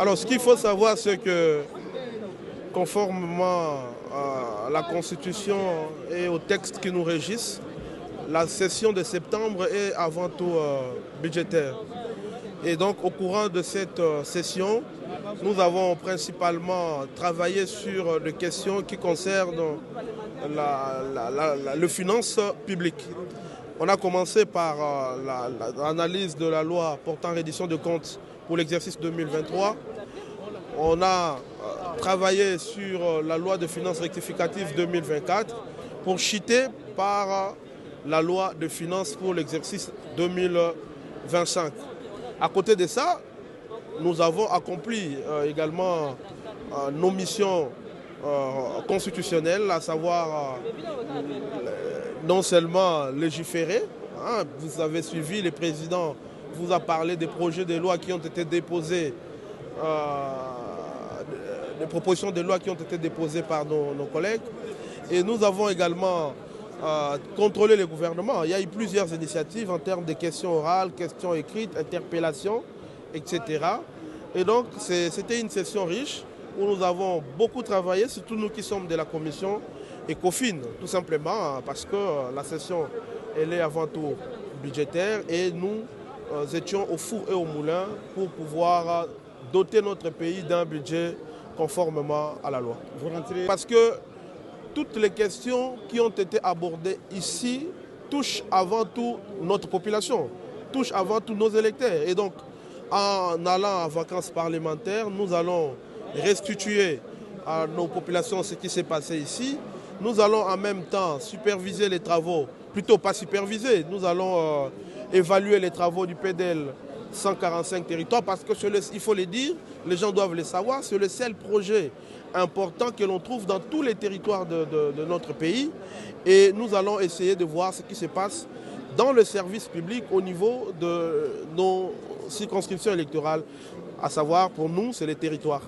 Alors, ce qu'il faut savoir, c'est que conformément à la Constitution et aux textes qui nous régissent, la session de septembre est avant tout budgétaire. Et donc, au courant de cette session, nous avons principalement travaillé sur des questions qui concernent le finance publique. On a commencé par l'analyse de la loi portant reddition de comptes pour l'exercice 2023. On a travaillé sur la loi de finances rectificative 2024 pour chuter par la loi de finances pour l'exercice 2025. À côté de ça, nous avons accompli également nos missions constitutionnelles, à savoir non seulement légiférer. Vous avez suivi, le président vous a parlé des projets de loi qui ont été déposés, des propositions de loi qui ont été déposées par nos collègues. Et nous avons également contrôlé le gouvernement. Il y a eu plusieurs initiatives en termes de questions orales, questions écrites, interpellations, etc. Et donc c'était une session riche où nous avons beaucoup travaillé, surtout nous qui sommes de la commission ECOFIN, tout simplement parce que la session elle est avant tout budgétaire et nous étions au four et au moulin pour pouvoir doter notre pays d'un budget conformément à la loi. Parce que toutes les questions qui ont été abordées ici touchent avant tout notre population, touchent avant tout nos électeurs. Et donc, en allant en vacances parlementaires, nous allons restituer à nos populations ce qui s'est passé ici. Nous allons en même temps superviser les travaux, plutôt pas superviser, nous allons évaluer les travaux du PDL 145 territoires parce que, il faut le dire, les gens doivent le savoir, c'est le seul projet important que l'on trouve dans tous les territoires de notre pays. Et nous allons essayer de voir ce qui se passe dans le service public au niveau de nos circonscriptions électorales, à savoir pour nous, c'est les territoires.